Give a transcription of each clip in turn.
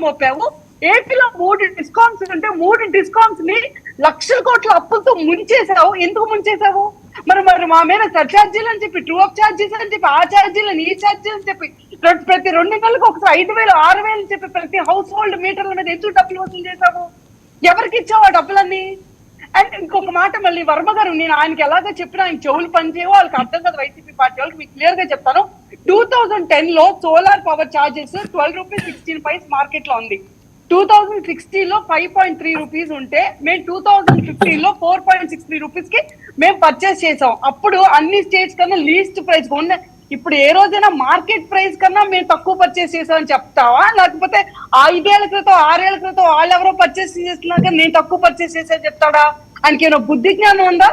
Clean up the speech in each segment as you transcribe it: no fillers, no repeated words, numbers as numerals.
మోపావు. ఏపీలో 3 డిస్కామ్స్ ఉంటే 3 డిస్కామ్స్ ని లక్షల కోట్ల అప్పులతో ముంచేసావు. ఎందుకు ముంచేసావు? మరి మా మీద సర్ఛార్జీలు అని చెప్పి, ట్రూ అప్ ఛార్జెస్ అని చెప్పి, ఆ ఛార్జీలని ఈ ఛార్జీలు అని చెప్పి ప్రతి 2 నెలలకు ఒకసారి 5,000 6,000 అని చెప్పి ప్రతి హౌస్ హోల్డ్ మీటర్ల మీద ఎందుకు డబ్బులు వసూలు చేసావు? ఎవరికి ఇచ్చావు ఆ డబ్బులన్నీ? అండ్ ఇంకొక మాట, మళ్ళీ వర్మ గారు, నేను ఆయనకి ఎలాగో చెప్పినా ఆయన చెవులు పనిచేయవు, వాళ్ళకి అర్థం కదా వైసీపీ పార్టీ వాళ్ళకి. మీకు క్లియర్ గా చెప్తాను, 2010 లో solar power charges 12 rupees 16 paise market లో ఉంది. 2016 లో 5.3 రూపీస్ ఉంటే మేము 2015 లో 4.63 రూపీస్ కి మేము పర్చేస్ చేసాం. అప్పుడు అన్ని స్టేట్స్ కన్నా లీస్ట్ ప్రైస్ ఉన్న. ఇప్పుడు ఏ రోజైనా మార్కెట్ ప్రైస్ కన్నా మేము తక్కువ పర్చేస్ చేసామని చెప్తావా? లేకపోతే 5 ఏళ్ల క్రితం 6 ఏళ్ల క్రితం వాళ్ళు ఎవరో పర్చేస్ చేస్తున్నాక నేను తక్కువ పర్చేస్ చేసా చెప్తాడా? ఆయనకి ఏమైనా బుద్ధి జ్ఞానం ఉందా?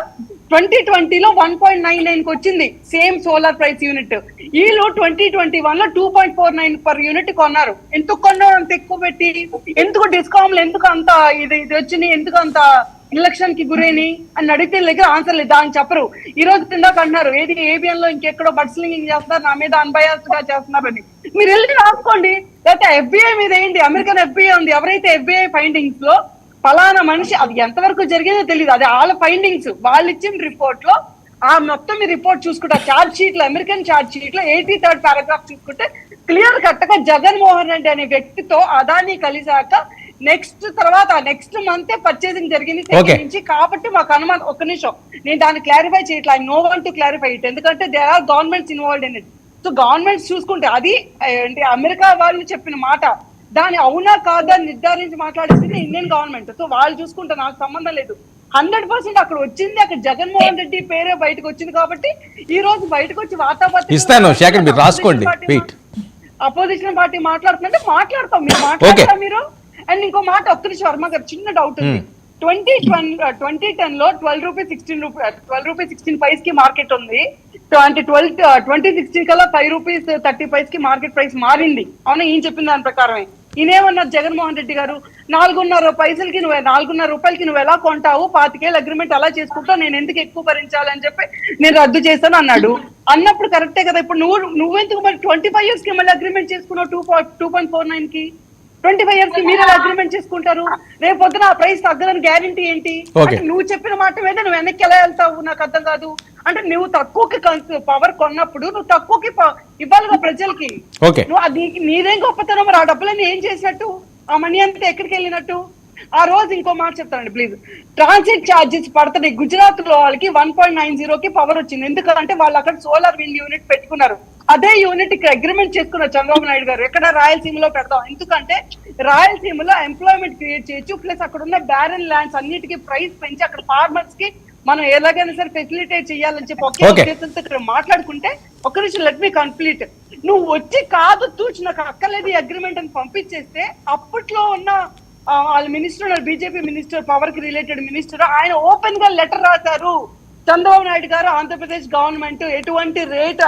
2020లో 1.99 కి వచ్చింది సేమ్ సోలార్ ప్రైస్ యూనిట్. వీళ్ళు 2021 లో 2.49 పర్ యూనిట్ కొన్నారు. ఎందుకు కొన్నారు అంత ఎక్కువ పెట్టి? ఎందుకు డిస్కౌంట్లు ఎందుకు అంత ఇది వచ్చినాయి? ఎందుకు అంత ఎలక్షన్ కి గురైని అని అడిగితే దగ్గర ఆన్సర్ లేదు, దాన్ని చెప్పరు. ఈ రోజు ఇందాక అన్నారు ఏది ఏబిఎన్ లో ఇంకెక్కడో బడ్స్లింగింగ్ చేస్తున్నారు, నా మీద అన్బయాస్డ్ గా చేస్తున్నారని. మీరు వెళ్ళి రాసుకోండి. లేకపోతే FBI మీద ఏంటి, అమెరికన్ FBI ఉంది. ఎవరైతే FBI ఫైండింగ్స్ లో ఫలానా మనిషి, అది ఎంతవరకు జరిగిందో తెలియదు, అది వాళ్ళ ఫైండింగ్స్, వాళ్ళు ఇచ్చిన రిపోర్ట్ లో ఆ మొత్తం మీ రిపోర్ట్ చూసుకుంటే ఛార్జ్ షీట్ లో, అమెరికన్ ఛార్జ్ షీట్ లో 83rd పారాగ్రాఫ్ చూసుకుంటే క్లియర్ కట్ గా జగన్మోహన్ రెడ్డి అనే వ్యక్తితో అదానీ కలిసాక నెక్స్ట్ మంత్ పర్చేసింగ్ జరిగింది నుంచి. కాబట్టి మాకు అనుమానం. ఒక్క నిమిషం, నేను దాన్ని క్లారిఫై చేయట్లా. I no want to clarify it, ఎందుకంటే they are governments involved in it. So governments చూసుకుంటే అది అంటే అమెరికా వాళ్ళు చెప్పిన మాట, దాని అవునా కాదా నిర్ధారించి మాట్లాడేసింది ఇండియన్ గవర్నమెంట్. సో వాళ్ళు చూసుకుంటే నాకు సంబంధం లేదు. 100% అక్కడ వచ్చింది, అక్కడ జగన్మోహన్ రెడ్డి పేరే బయటకు వచ్చింది. కాబట్టి ఈ రోజు బయటకు వచ్చి అపోజిషన్ పార్టీ మాట్లాడుతుంటే మాట్లాడతాం, మీరు మాట్లాడతాం మీరు. అండ్ ఇంకో మాట, ఒక్క నిమిషం వర్మ గారు, చిన్న డౌట్ ఉంది. 2010 లో 12 రూపీస్ 16 పైస్ కి మార్కెట్ ఉంది. 2016 కల్లా 5 రూపీస్ 30 పైస్ కి మార్కెట్ ప్రైస్ మారింది. అవునా? ఈయన చెప్పిన దాని ప్రకారమే. ఈయనేమన్నారు జగన్మోహన్ రెడ్డి గారు, 4.5 పైసలకి 4.5 రూపాయలకి నువ్వు ఎలా కొంటావు, 25 అగ్రిమెంట్ ఎలా చేసుకుంటావు, నేను ఎందుకు ఎక్కువ భరించాలని చెప్పి నేను రద్దు చేస్తాను అన్నాడు. అన్నప్పుడు కరెక్టే కదా. ఇప్పుడు నువ్వెందుకు మరి 25 years కి మళ్ళీ అగ్రిమెంట్ చేసుకున్నావు 2.49 కి? 25 years కి మీరు ఎలా అగ్రిమెంట్ చేసుకుంటారు? రేపు పొద్దున ఆ ప్రైస్ తగ్గదని గ్యారంటీ ఏంటి? నువ్వు చెప్పిన మాట మీద నువ్వు వెనక్కి ఎలా వెళ్తావు? నాకు అర్థం కాదు. అంటే నువ్వు తక్కువకి పవర్ కొన్నప్పుడు నువ్వు తక్కువకి ఇవ్వాలిగా ప్రజలకి. నువ్వు అది నీదేం గొప్పతనం? మరి ఆ డబ్బులన్నీ ఏం చేసినట్టు? ఆ మనీ అంతా ఎక్కడికి వెళ్ళినట్టు? ఆ రోజు ఇంకో మాట చెప్తానండి ప్లీజ్. ట్రాన్సిట్ ఛార్జెస్ పడుతున్నాయి. గుజరాత్ లో వాళ్ళకి 1.90 కి పవర్ వచ్చింది. ఎందుకంటే వాళ్ళు అక్కడ సోలార్ విండ్ యూనిట్ పెట్టుకున్నారు. అదే యూనిట్ ఇక్కడ అగ్రిమెంట్ చేసుకున్నారు చంద్రబాబు నాయుడు గారు, ఎక్కడ రాయలసీమలో పెడదాం. ఎందుకంటే రాయలసీమలో ఎంప్లాయ్మెంట్ క్రియేట్ చేయొచ్చు, ప్లస్ అక్కడ ఉన్న బ్యారన్ ల్యాండ్స్ అన్నిటికీ ప్రైస్ పెంచి అక్కడ ఫార్మర్స్ కి మనం ఎలాగైనా సరే ఫెసిలిటేట్ చేయాలని చెప్పి ఒకే ఉద్దేశంతో ఇక్కడ మాట్లాడుకుంటే, ఒక్క నిమిషం లెట్ మీ కంప్లీట్. నువ్వు వచ్చి కాదు తూచి నాకు అక్కర్లేదు ఈ అగ్రిమెంట్ అని పంపించేస్తే, అప్పట్లో ఉన్న వాళ్ళ మినిస్టర్, బీజేపీ మినిస్టర్, పవర్ కి రిలేటెడ్ మినిస్టర్, ఆయన ఓపెన్ గా లెటర్ రాశారు, చంద్రబాబు నాయుడు గారు ఆంధ్రప్రదేశ్ గవర్నమెంట్ ఎటువంటి రేట్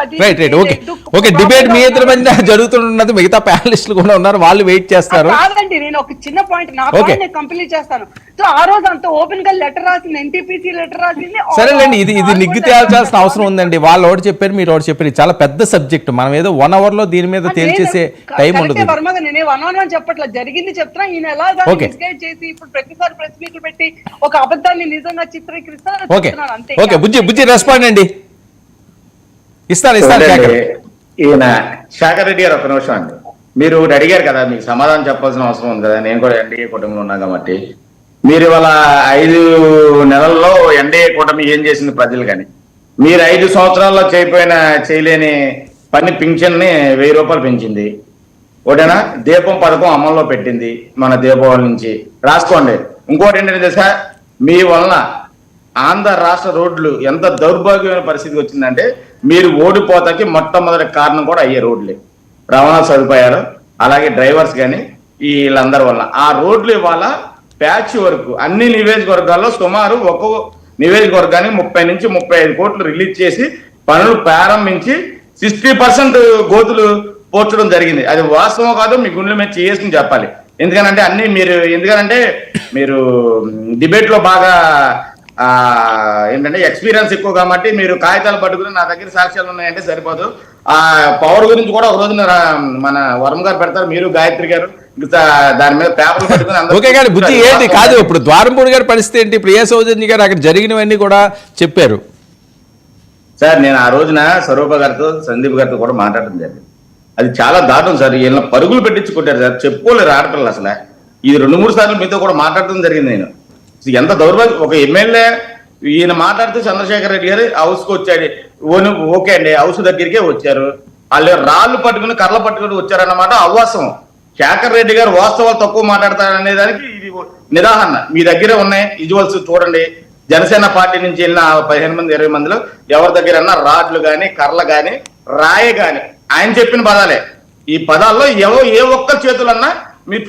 డిబేట్ మీ ఇద్దరి మధ్య జరుగుతున్నది. మిగతా ప్యానలిస్టులు కూడా ఉన్నారు, వాళ్ళు వెయిట్ చేస్తారు. కాదండి, నేను ఒక చిన్న పాయింట్ నా పాయింట్ నేను కంప్లీట్ చేస్తాను. సో ఆ రోజు అంత ఓపెన్ గా లెటర్ రాసింది, NTPC లెటర్ రాసింది. సరేలేండి, ఇది నిగ్గు తేల్చాల్సిన అవసరం ఉందండి. వాళ్ళు ఒకటి చెప్పారు, మీరు ఒకటి చెప్పారు. చాలా పెద్ద సబ్జెక్ట్, మనం ఏదో 1 hour లో దీని మీద తేల్చేసే టైం ఉండదు. వర్మ గారు, నేను 1 hour అని చెప్పట్లేదు, జరిగింది చెప్తున్నా. ఈయన ఎలా మిస్గైడ్ చేసి ఇప్పుడు ప్రతిసారి ప్రెస్ మీట్లు పెట్టి ఒక అబద్ధాన్ని నిజంగా చిత్రీకరిస్తారు అంతే. ఓకే, బుజ్జి రెస్పాండ్ అండి. ఇస్తాను. ఈయన శేఖర్ రెడ్డి గారు, ఒక నిమిషం అండి. మీరు అడిగారు కదా, మీకు సమాధానం చెప్పాల్సిన అవసరం ఉంది కదా. నేను కూడా ఎన్డీఏ కూటమిలో ఉన్నా కాబట్టి, మీరు ఇవాళ 5 నెలల్లో ఎన్డీఏ కూటమి ఏం చేసింది ప్రజలు కానీ, మీరు 5 సంవత్సరాల్లో చేయలేని పని పింఛన్ ని 1000 రూపాయలు పెంచింది. ఒకటేనా? దీపం పథకం అమల్లో పెట్టింది మన దీపావళి నుంచి. రాసుకోండి. ఇంకోటి ఏంటంటే తెలుసా, మీ వలన ఆంధ్ర రాష్ట్ర రోడ్లు ఎంత దౌర్భాగ్యమైన పరిస్థితికి వచ్చిందంటే, మీరు ఓడిపోతాకి మొట్టమొదటి కారణం కూడా అయ్యే రోడ్లే, రవాణా సదుపాయాలు, అలాగే డ్రైవర్స్ కానీ వీళ్ళందరి వల్ల. ఆ రోడ్లు ఇవాళ ప్యాచ్ వరకు అన్ని నియోజకవర్గాల్లో సుమారు ఒక్కో నియోజకవర్గానికి 30 నుంచి 35 కోట్లు రిలీజ్ చేసి పనులు ప్రారంభించి 60% గోతులు పోర్చడం జరిగింది. అది వాస్తవం కాదు, మీ గుండెల మీద చేసుకుని చెప్పాలి. ఎందుకనంటే మీరు డిబేట్ లో బాగా ఏంటంటే ఎక్స్పీరియన్స్ ఎక్కువ కాబట్టి మీరు కాగితాలు పట్టుకుని నా దగ్గర సాక్ష్యాలు ఉన్నాయంటే సరిపోదు. ఆ పవర్ గురించి కూడా ఒక రోజున మన వర్మ గారు పెడతారు, మీరు గాయత్రి గారు దాని మీద పేపర్లు పట్టుకుని ఓకే కానీ బుద్ధి ఏంటి కాదు, ఇప్పుడు ద్వారంపూడి గారి పరిస్థితి ఏంటి? ఇప్పుడు ఏ సౌజన్య గారు అక్కడ జరిగినవన్నీ కూడా చెప్పారు సార్. నేను ఆ రోజున స్వరూప గారితో సందీప్ గారితో కూడా మాట్లాడడం జరిగింది. అది చాలా దారుణం సార్. వీళ్ళ పరుగులు పెట్టించుకుంటారు సార్, చెప్పుకోలేరు ఆడపిల్లలు అసలు. ఇది 2-3 సార్లు మీతో కూడా మాట్లాడడం జరిగింది. నేను ఎంత దౌర్భాగ్యం, ఒక ఎమ్మెల్యే ఈయన మాట్లాడుతూ చంద్రశేఖర్ రెడ్డి గారు హౌస్కి వచ్చాడు. ఓకే అండి, హౌస్ దగ్గరికే వచ్చారు, వాళ్ళు రాళ్ళు పట్టుకుని కర్రలు పట్టుకుని వచ్చారన్నమాట అవాసం. శేఖర్ రెడ్డి గారు వాస్తవాలు తక్కువ మాట్లాడతారనే దానికి ఇది నిరాహరణ. మీ దగ్గరే ఉన్నాయి విజువల్స్ చూడండి. జనసేన పార్టీ నుంచి వెళ్ళిన 15 మంది 20 మందిలో ఎవరి దగ్గర రాడ్లు గాని కర్రలు గాని రాయ గాని ఆయన చెప్పిన పదాలే. ఈ పదాల్లో ఏ ఒక్క చేతులన్నా మీరు